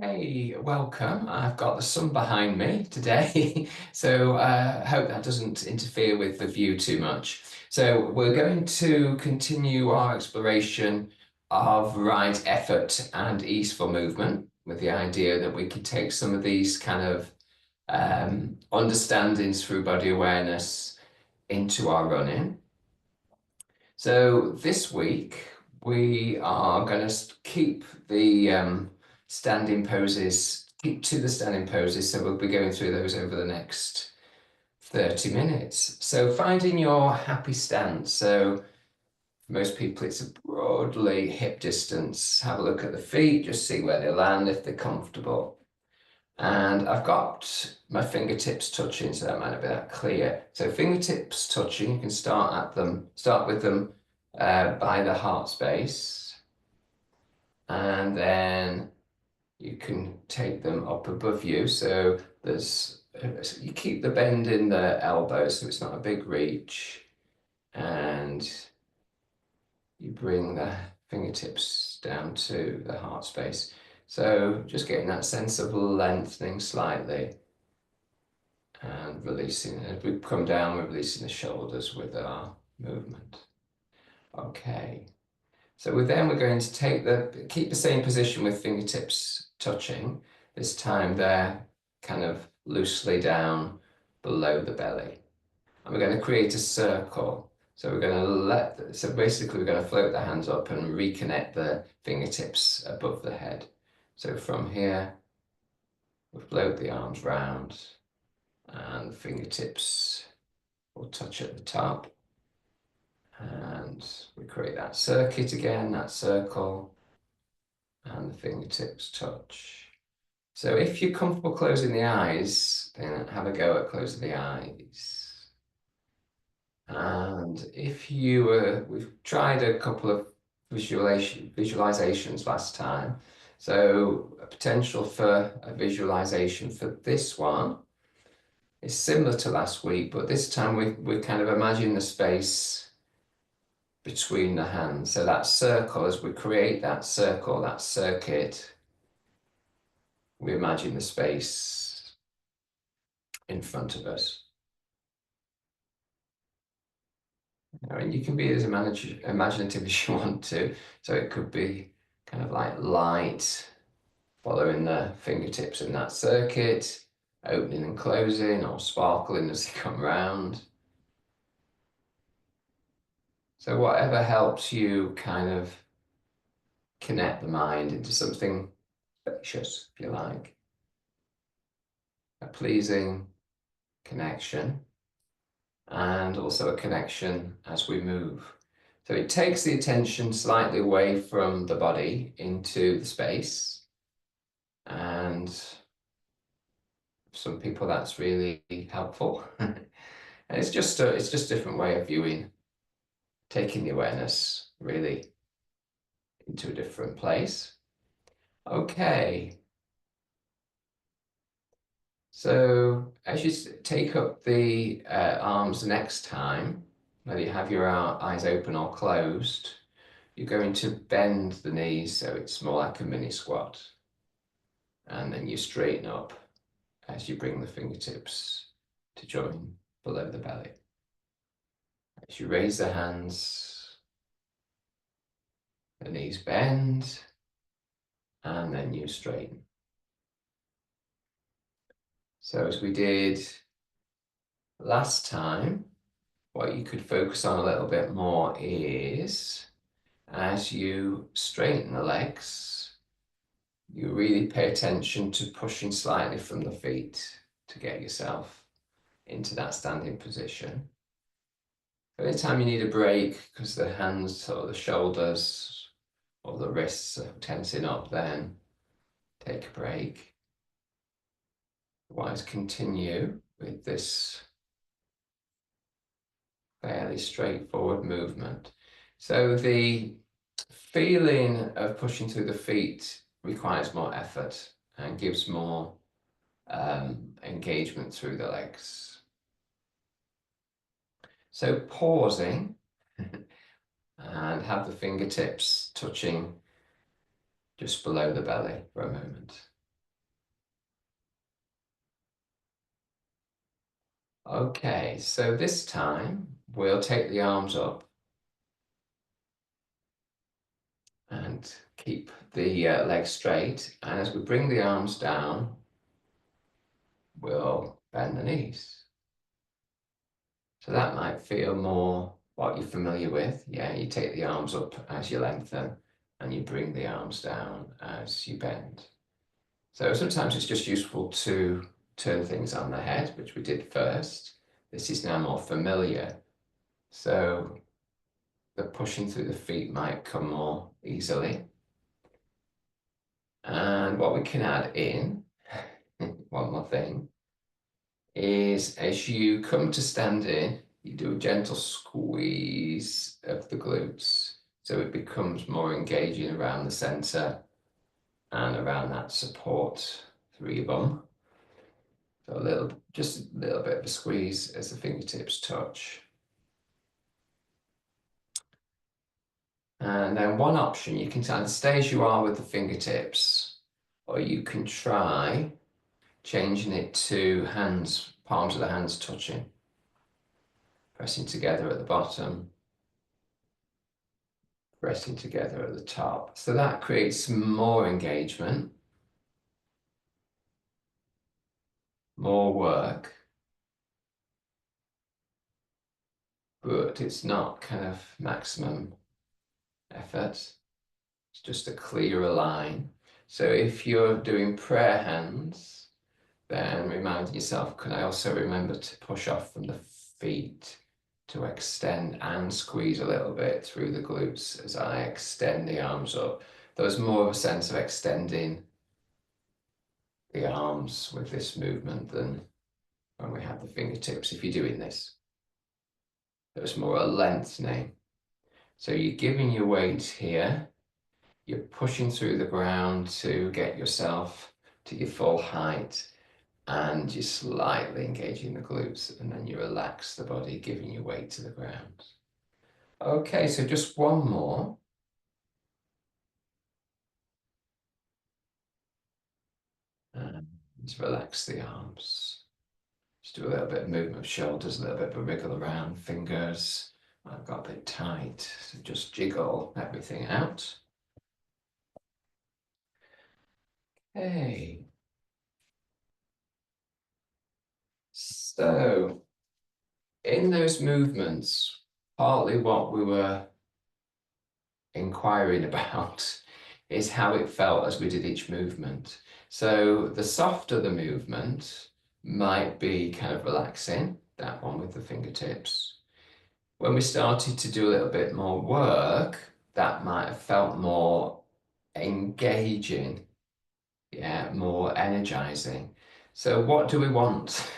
Hey, welcome. I've got the sun behind me today, so hope that doesn't interfere with the view too much. So we're going to continue our exploration of right effort and easeful movement with the idea that we could take some of these kind of understandings through body awareness into our running. So this week we are going to keep the standing poses, keep to the standing poses. So we'll be going through those over the next 30 minutes. So finding your happy stance. So for most people, it's a broadly hip distance. Have a look at the feet, just see where they land if they're comfortable. And I've got my fingertips touching, so that might not be that clear. So fingertips touching, you can start with them by the heart space, and then you can take them up above you. So you keep the bend in the elbow, so it's not a big reach, and you bring the fingertips down to the heart space. So just getting that sense of lengthening slightly and releasing. As we come down, we're releasing the shoulders with our movement. Okay. So we're going to keep the same position with fingertips touching. This time they're kind of loosely down below the belly. And we're going to create a circle. So so basically we're going to float the hands up and reconnect the fingertips above the head. So from here, we'll float the arms round and the fingertips will touch at the top. And we create that circuit again, that circle, and the fingertips touch. So if you're comfortable closing the eyes, then have a go at closing the eyes. And we've tried a couple of visualizations last time. So a potential for a visualization for this one is similar to last week, but this time we kind of imagine the space between the hands. So that circle, as we create that circle, that circuit, we imagine the space in front of us. And you can be as imaginative as you want to. So it could be kind of like light, following the fingertips in that circuit, opening and closing, or sparkling as they come round. So whatever helps you kind of connect the mind into something spacious, if you like. A pleasing connection, and also a connection as we move. So it takes the attention slightly away from the body into the space. And for some people that's really helpful. And it's just a different way of viewing, taking the awareness really into a different place. Okay. So as you take up the arms the next time, whether you have your eyes open or closed, you're going to bend the knees so it's more like a mini squat. And then you straighten up as you bring the fingertips to join below the belly. As you raise the hands, the knees bend, and then you straighten. So as we did last time, what you could focus on a little bit more is as you straighten the legs, you really pay attention to pushing slightly from the feet to get yourself into that standing position. Anytime you need a break because the hands or the shoulders or the wrists are tensing up, then take a break. Otherwise, continue with this fairly straightforward movement. So the feeling of pushing through the feet requires more effort and gives more engagement through the legs. So pausing and have the fingertips touching just below the belly for a moment. Okay, so this time we'll take the arms up and keep the legs straight. And as we bring the arms down, we'll bend the knees. So that might feel more what you're familiar with. Yeah, you take the arms up as you lengthen and you bring the arms down as you bend. So sometimes it's just useful to turn things on the head, which we did first. This is now more familiar. So the pushing through the feet might come more easily. And what we can add in, one more thing, is as you come to stand in, you do a gentle squeeze of the glutes. So it becomes more engaging around the center and around that support through your bum. So just a little bit of a squeeze as the fingertips touch. And then one option, you can either stay as you are with the fingertips, or you can try changing it to hands, palms of the hands touching, pressing together at the bottom, pressing together at the top. So that creates more engagement, more work, but it's not kind of maximum effort. It's just a clearer line. So if you're doing prayer hands, then reminding yourself, can I also remember to push off from the feet to extend and squeeze a little bit through the glutes as I extend the arms up. There's more of a sense of extending the arms with this movement than when we have the fingertips if you're doing this. There's more a lengthening. So you're giving your weight here, you're pushing through the ground to get yourself to your full height, and you're slightly engaging the glutes, and then you relax the body, giving your weight to the ground. Okay, so just one more. And just relax the arms. Just do a little bit of movement of shoulders, a little bit of a wriggle around, fingers. I've got a bit tight, so just jiggle everything out. Okay. So in those movements, partly what we were inquiring about is how it felt as we did each movement. So the softer the movement might be kind of relaxing, that one with the fingertips. When we started to do a little bit more work, that might have felt more engaging, yeah, more energizing. So what do we want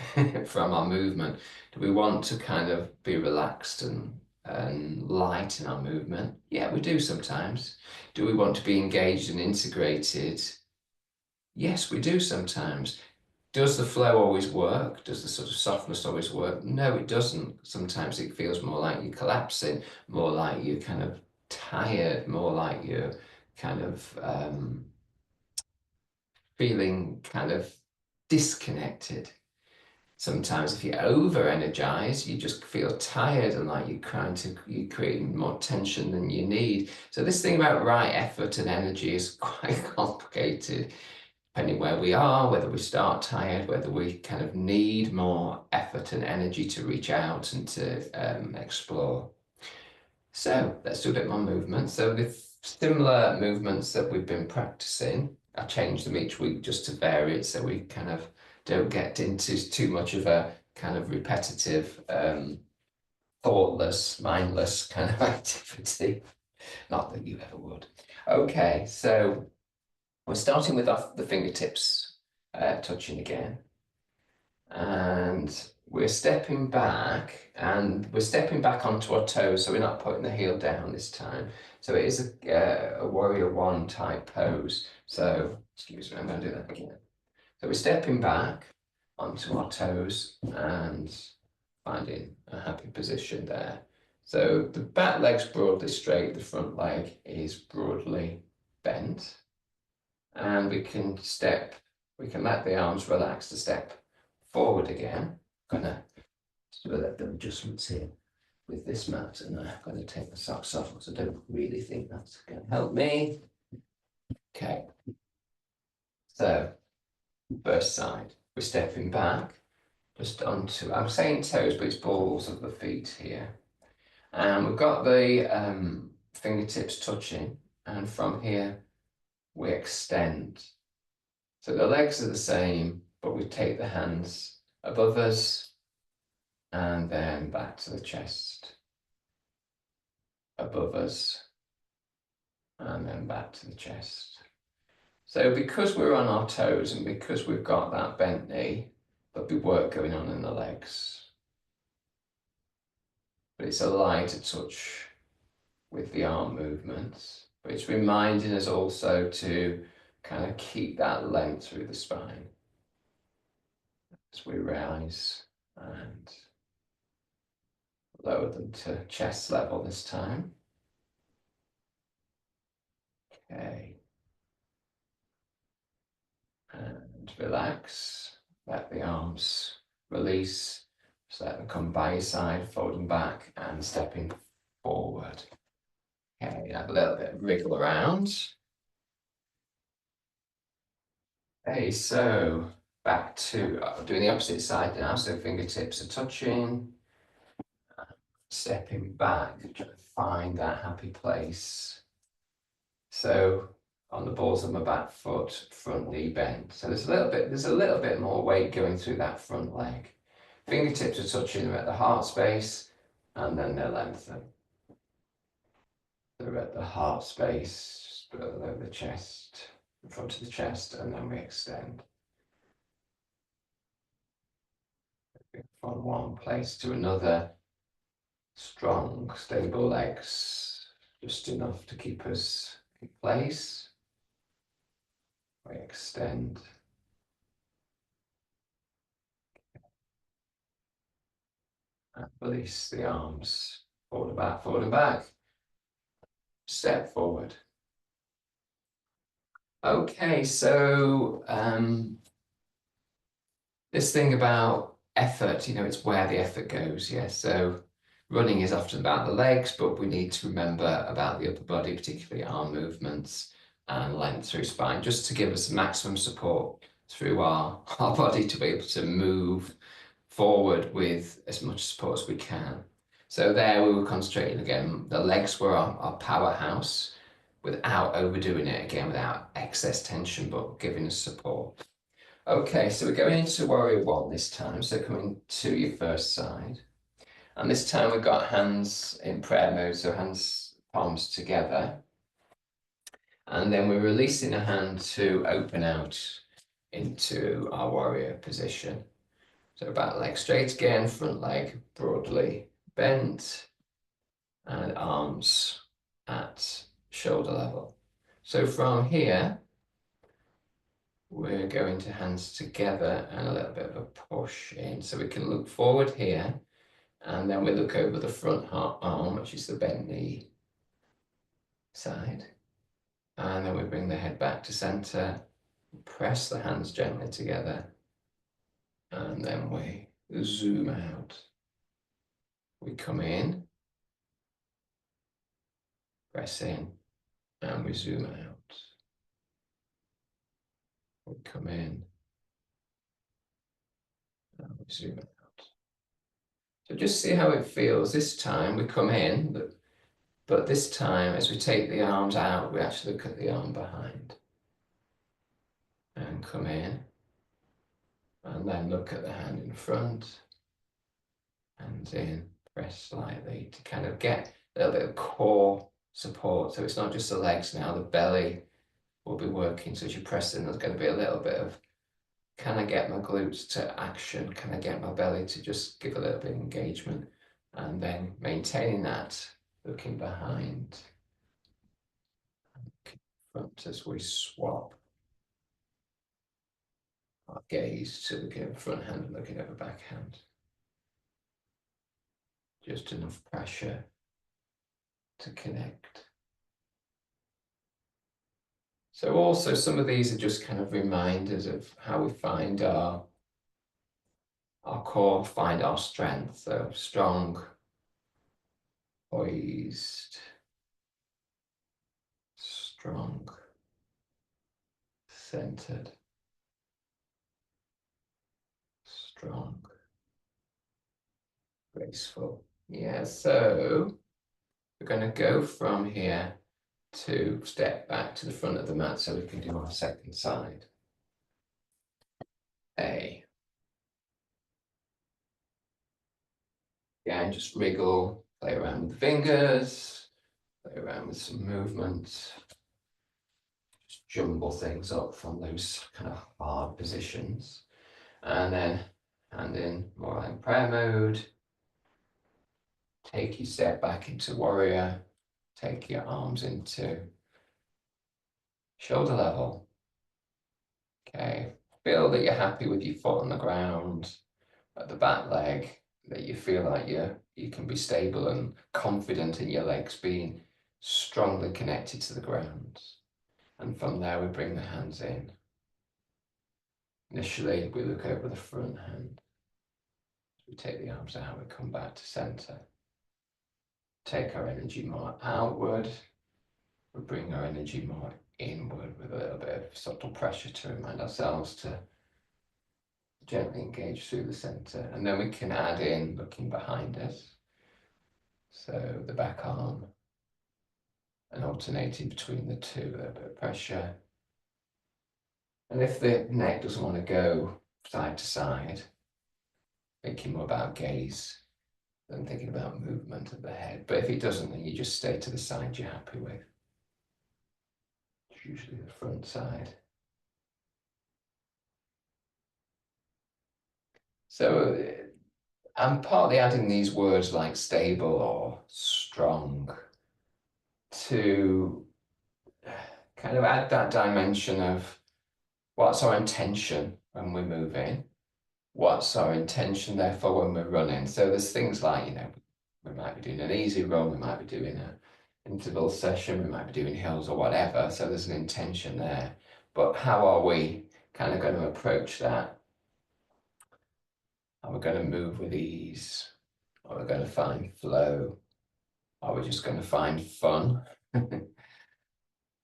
from our movement? Do we want to kind of be relaxed and light in our movement? Yeah, we do sometimes. Do we want to be engaged and integrated? Yes, we do sometimes. Does the flow always work? Does the sort of softness always work? No, it doesn't. Sometimes it feels more like you're collapsing, more like you're kind of tired, more like you're kind of feeling kind of disconnected. Sometimes if you're over energized, you just feel tired and like you're creating more tension than you need. So this thing about right effort and energy is quite complicated, depending where we are, whether we start tired, whether we kind of need more effort and energy to reach out and to explore. So let's do a bit more movement. So the similar movements that we've been practicing, I change them each week just to vary it so we kind of don't get into too much of a kind of repetitive, thoughtless, mindless kind of activity. Not that you ever would. Okay, so we're starting with the fingertips touching again. And we're stepping back onto our toes, so we're not putting the heel down this time. So it is a warrior one type pose. So, excuse me, I'm going to do that again. So we're stepping back onto our toes and finding a happy position there. So the back leg's broadly straight, the front leg is broadly bent. And we can let the arms relax to step forward again. Gonna So a little bit of adjustments here with this mat, and I'm going to take the socks off because I don't really think that's going to help me. Okay, so first side, we're stepping back just onto, I'm saying toes, but it's balls of the feet here. And we've got the fingertips touching, and from here we extend. So the legs are the same, but we take the hands above us and then back to the chest, above us, and then back to the chest. So because we're on our toes and because we've got that bent knee, there'll be work going on in the legs. But it's a lighter touch with the arm movements, but it's reminding us also to kind of keep that length through the spine as we rise and lower them to chest level this time. Okay. And relax, let the arms release, just let them come by your side, folding back and stepping forward. Okay, have a little bit of wriggle around. Okay, so back to doing the opposite side now, so fingertips are touching, stepping back, trying to find that happy place. So on the balls of my back foot, front knee bent. So there's a little bit more weight going through that front leg. Fingertips are touching them at the heart space, and then they lengthen. They're at the heart space, below the chest, in front of the chest, and then we extend from one place to another. Strong, stable legs, just enough to keep us in place. We extend. And release the arms, forward and back. Step forward. Okay, so this thing about effort, it's where the effort goes, yeah. So running is often about the legs, but we need to remember about the upper body, particularly arm movements and length through spine, just to give us maximum support through our body to be able to move forward with as much support as we can. So there we were concentrating again, the legs were our powerhouse without overdoing it again, without excess tension, but giving us support. Okay, so we're going into warrior one this time. So coming to your first side. And this time we've got hands in prayer mode, so hands palms together. And then we're releasing a hand to open out into our warrior position. So back leg straight again, front leg broadly bent, and arms at shoulder level. So from here, we're going to hands together and a little bit of a push in. So we can look forward here, and then we look over the front arm, which is the bent knee side. And then we bring the head back to center, press the hands gently together, and then we zoom out. We come in, press in, and we zoom out. We come in, and we zoom out. So just see how it feels. This time we come in, but this time as we take the arms out, we actually look at the arm behind. And come in, and then look at the hand in front, hands in, press slightly to kind of get a little bit of core support. So it's not just the legs now, the belly will be working. So as you press in, there's going to be a little bit of, can I get my glutes to action? Can I get my belly to just give a little bit of engagement? And then maintaining that, looking behind, front as we swap our gaze to looking at the front hand and looking at the back hand. Just enough pressure to connect. So also some of these are just kind of reminders of how we find our our core, find our strength. So strong, poised, strong, centered, strong, graceful. Yeah, so we're going to go from here to step back to the front of the mat so we can do our second side. A. Again, just wriggle, play around with the fingers, play around with some movement. Just jumble things up from those kind of hard positions. And then hand in more like prayer mode. Take your step back into warrior. Take your arms into shoulder level. Okay, feel that you're happy with your foot on the ground, at the back leg, that you feel like you can be stable and confident in your legs being strongly connected to the ground. And from there, we bring the hands in. Initially, we look over the front hand. We take the arms out, we come back to center. Take our energy more outward. We bring our energy more inward with a little bit of subtle pressure to remind ourselves to gently engage through the center. And then we can add in looking behind us. So the back arm and alternating between the two, a little bit of pressure. And if the neck doesn't want to go side to side, thinking more about gaze than thinking about movement of the head. But if it doesn't, then you just stay to the side you're happy with. It's usually the front side. So I'm partly adding these words like stable or strong to kind of add that dimension of what's our intention when we're moving, what's our intention therefore when we're running. So there's things like, we might be doing an easy run, we might be doing an interval session, we might be doing hills or whatever. So there's an intention there. But how are we kind of going to approach that? Are we going to move with ease? Are we going to find flow? Are we just going to find fun?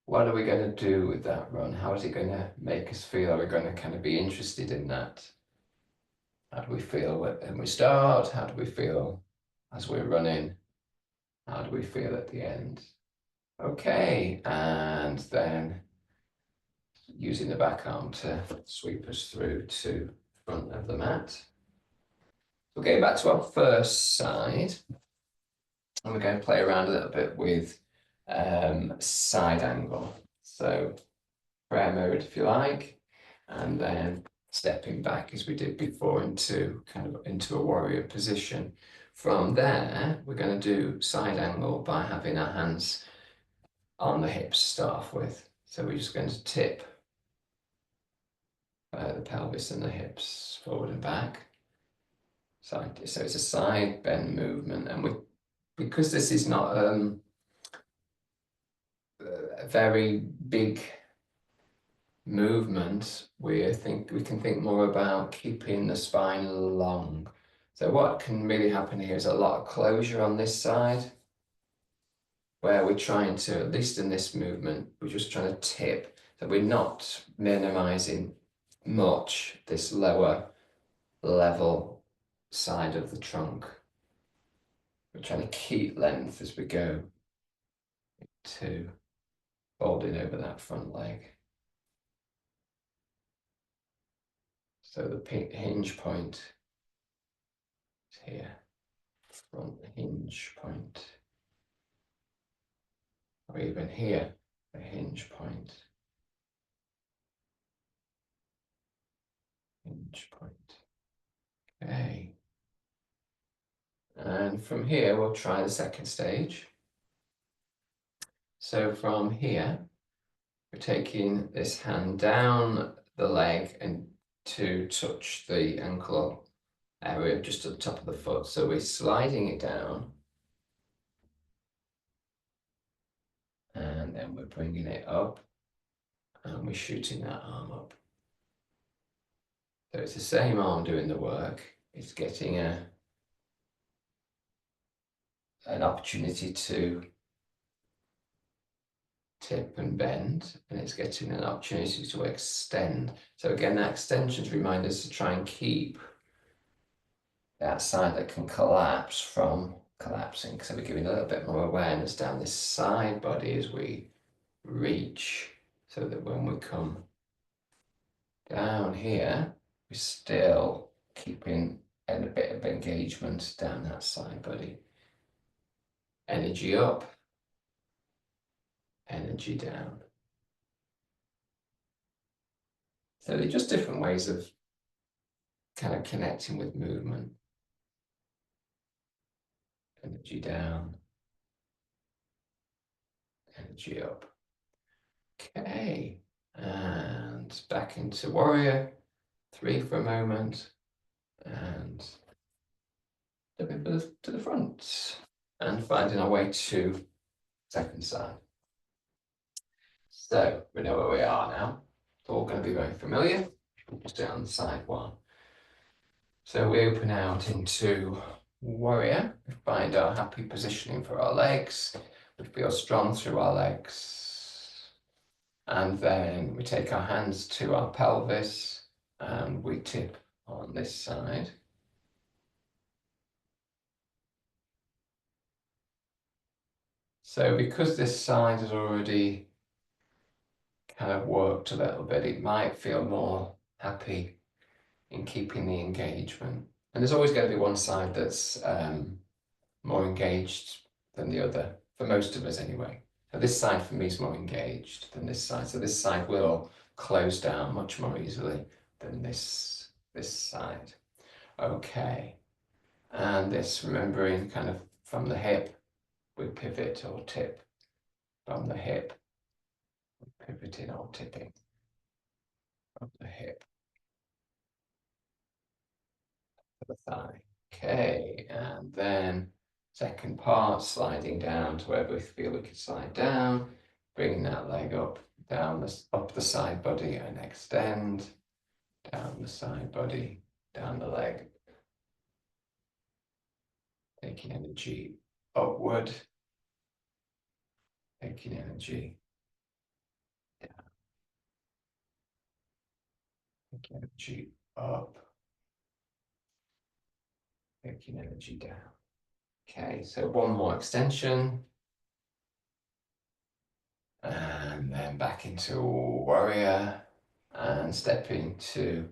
What are we going to do with that run? How is it going to make us feel? Are we going to kind of be interested in that? How do we feel when we start? How do we feel as we're running? How do we feel at the end? Okay, and then using the back arm to sweep us through to the front of the mat. We're going back to our first side, and we're going to play around a little bit with side angle. So prayer mode, if you like, and then stepping back as we did before into a warrior position. From there, we're going to do side angle by having our hands on the hips to start off with. So we're just going to tip the pelvis and the hips forward and back. Side. So it's a side bend movement, and because this is not a very big movement, we can think more about keeping the spine long. So what can really happen here is a lot of closure on this side, where we're trying to, at least in this movement, we're just trying to tip. So we're not minimizing much this lower level side of the trunk. We're trying to keep length as we go to folding over that front leg. So the hinge point is here, front hinge point, or even here, the hinge point, hinge point. Okay. And from here, we'll try the second stage. So from here, we're taking this hand down the leg and to touch the ankle area just at the top of the foot. So we're sliding it down. And then we're bringing it up and we're shooting that arm up. So it's the same arm doing the work. It's getting an opportunity to tip and bend, and it's getting an opportunity to extend. So again, that extensions remind us to try and keep that side that can collapse from collapsing. So we're giving a little bit more awareness down this side body as we reach, so that when we come down here, we're still keeping a bit of engagement down that side body. Energy up, energy down. So they're just different ways of kind of connecting with movement. Energy down, energy up. Okay, and back into warrior 3 for a moment, and a bit to the front, and finding our way to second side. So we know where we are now. It's all going to be very familiar. We'll just do it on side 1. So we open out into warrior. We find our happy positioning for our legs. We feel strong through our legs. And then we take our hands to our pelvis and we tip on this side. So because this side has already kind of worked a little bit, it might feel more happy in keeping the engagement. And there's always going to be one side that's more engaged than the other, for most of us anyway. So this side for me is more engaged than this side. So this side will close down much more easily than this side. Okay. And this, remembering kind of from the hip, we pivot or tip. From the hip, pivoting or tipping. From the hip to the thigh. Okay, and then second part, sliding down to wherever we feel we can slide down, bringing that leg up, up the side body and extend, down the side body, down the leg, taking energy upward, taking energy down, taking energy up, taking energy down. Okay, so one more extension. And then back into warrior and step into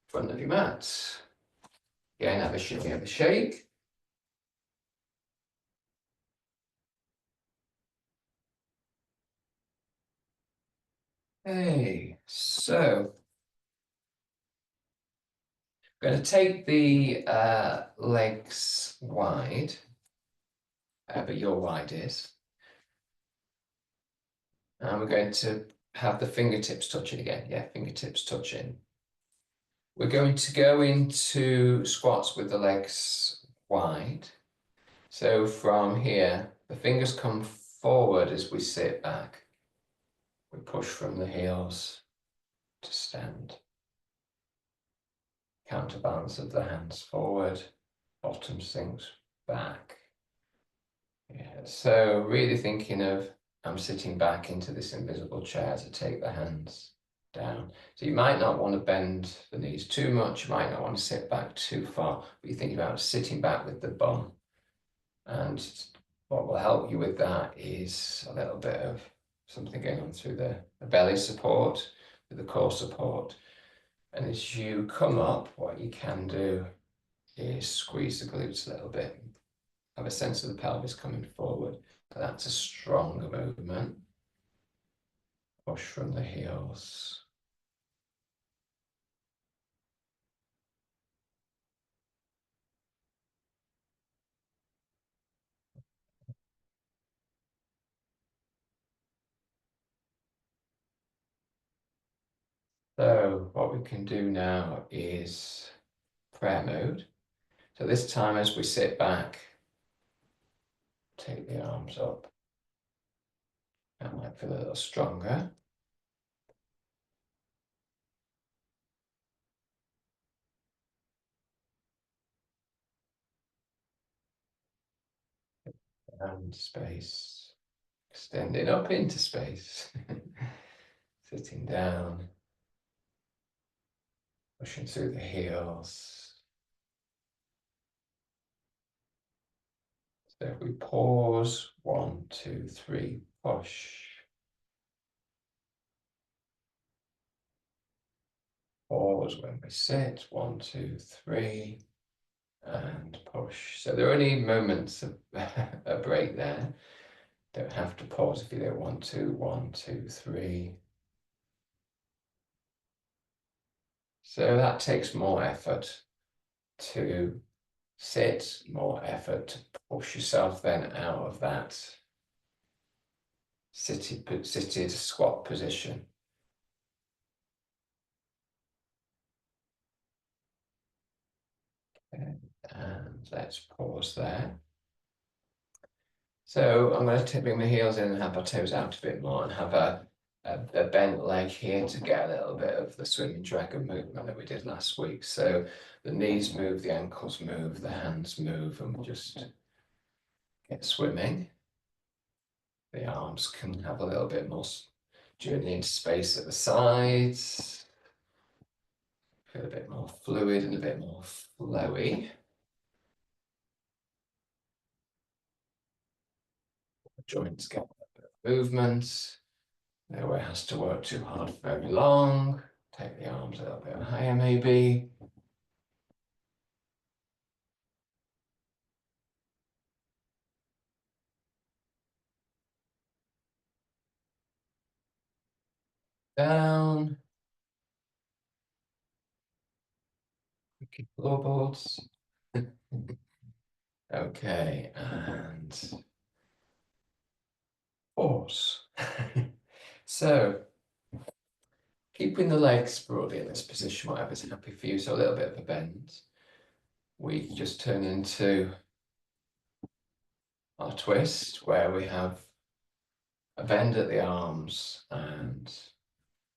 front of your mat. Again, have a shimmy, have a shake. Okay, so I'm going to take the legs wide, but your wide is. And we're going to have the fingertips touching again. Yeah, fingertips touching. We're going to go into squats with the legs wide. So from here, the fingers come forward as we sit back. We push from the heels to stand. Counterbalance of the hands forward, bottom sinks back. Yeah, so really thinking of I'm sitting back into this invisible chair to take the hands down. So you might not want to bend the knees too much, you might not want to sit back too far, but you think about sitting back with the bum. And what will help you with that is a little bit of something going on through the belly support, with the core support. And as you come up, what you can do is squeeze the glutes a little bit. Have a sense of the pelvis coming forward. That's a stronger movement. Push from the heels. So what we can do now is prayer mode. So this time as we sit back, take the arms up. That might feel a little stronger. and space, extending up into space, sitting down, pushing through the heels. So if we pause, 1, 2, 3, push. Pause when we sit, 1, 2, 3, and push. So there are only moments of a break there. Don't have to pause if you don't want to. 1, 2, 3. So that takes more effort to sit, more effort to push yourself then out of that seated squat position. Okay. And let's pause there. So I'm going to bring my heels in and have my toes out a bit more and have a bent leg here to get a little bit of the swimming dragon movement that we did last week. So the knees move, the ankles move, the hands move, and we just get swimming. The arms can have a little bit more journey into space at the sides. Feel a bit more fluid and a bit more flowy. The joints get a bit of movement. Nowhere has to work too hard for very long. Take the arms a little bit higher maybe. Down. Keep floorboards. Okay, and pause. So, keeping the legs broadly in this position, whatever's happy for you, so a little bit of a bend. We just turn into our twist where we have a bend at the arms and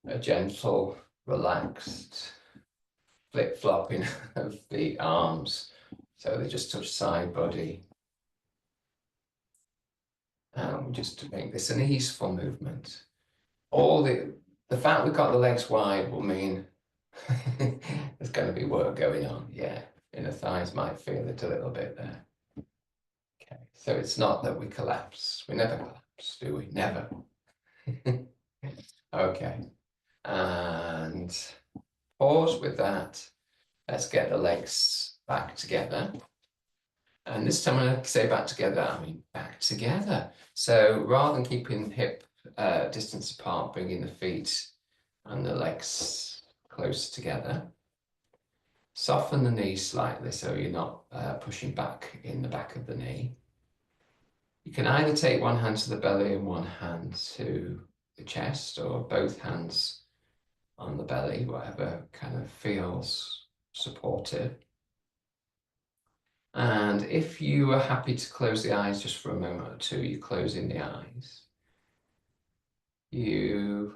a gentle, relaxed flip-flopping of the arms. So they just touch side body. And just to make this an easeful movement. All the fact we've got the legs wide will mean there's going to be work going on. Yeah, inner thighs might feel it a little bit there. Okay, so it's not that we collapse. We never collapse, do we? Never. Okay, and pause with that. Let's get the legs back together. And this time when I say back together, I mean back together. So rather than keeping hip distance apart, bringing the feet and the legs close together. Soften the knees slightly so you're not pushing back in the back of the knee. You can either take one hand to the belly and one hand to the chest, or both hands on the belly, whatever kind of feels supportive. And if you are happy to close the eyes just for a moment or two, you're closing the eyes. You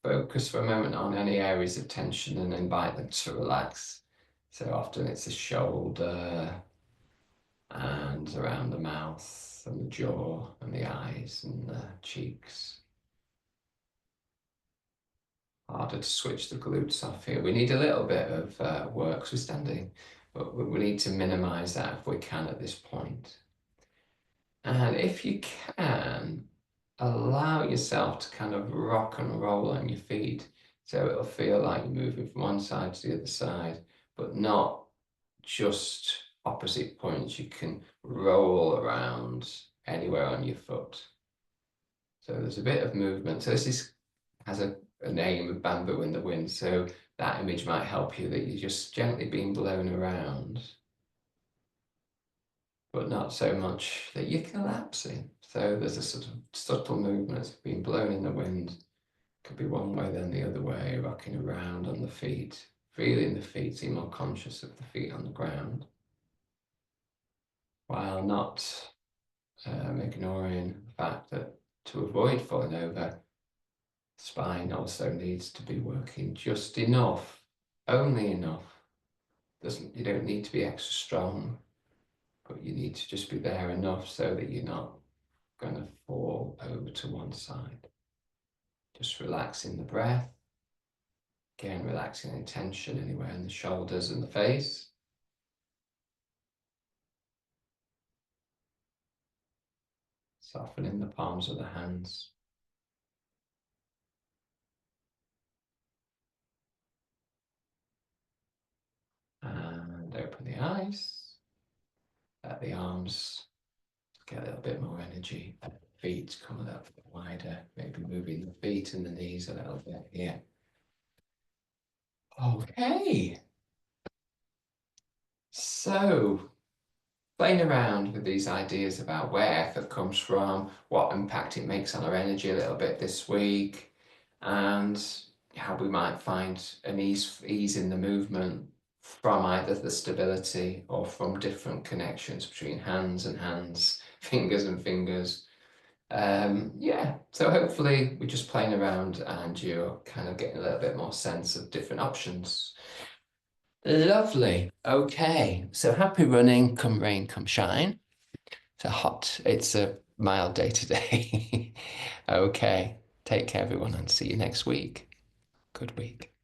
focus for a moment on any areas of tension and invite them to relax. So often it's the shoulder and around the mouth and the jaw and the eyes and the cheeks. Harder to switch the glutes off here. We need a little bit of work because we're standing, but we need to minimize that if we can at this point. And if you can, allow yourself to kind of rock and roll on your feet. So it'll feel like you're moving from one side to the other side, but not just opposite points. You can roll around anywhere on your foot. So there's a bit of movement. So this has a name of bamboo in the wind. So that image might help you that you're just gently being blown around, but not so much that you're collapsing. So there's a sort of subtle movement that's being blown in the wind. Could be one way, then the other way, rocking around on the feet, feeling the feet, so you're more conscious of the feet on the ground, while not ignoring the fact that to avoid falling over, spine also needs to be working just enough, only enough. You don't need to be extra strong. but you need to just be there enough so that you're not going to fall over to one side. Just relaxing the breath. Again, relaxing any tension anywhere in the shoulders and the face. Softening the palms of the hands. And open the eyes. Let the arms get a little bit more energy. Feet come a little bit wider. Maybe moving the feet and the knees a little bit here. Okay. So, playing around with these ideas about where effort comes from, what impact it makes on our energy a little bit this week, and how we might find an ease in the movement from either the stability or from different connections between hands and hands, fingers and fingers. Yeah, so hopefully we're just playing around and you're kind of getting a little bit more sense of different options. Lovely. Okay, so happy running, come rain, come shine. It's a mild day today. Okay, take care, everyone, and see you next week. Good week.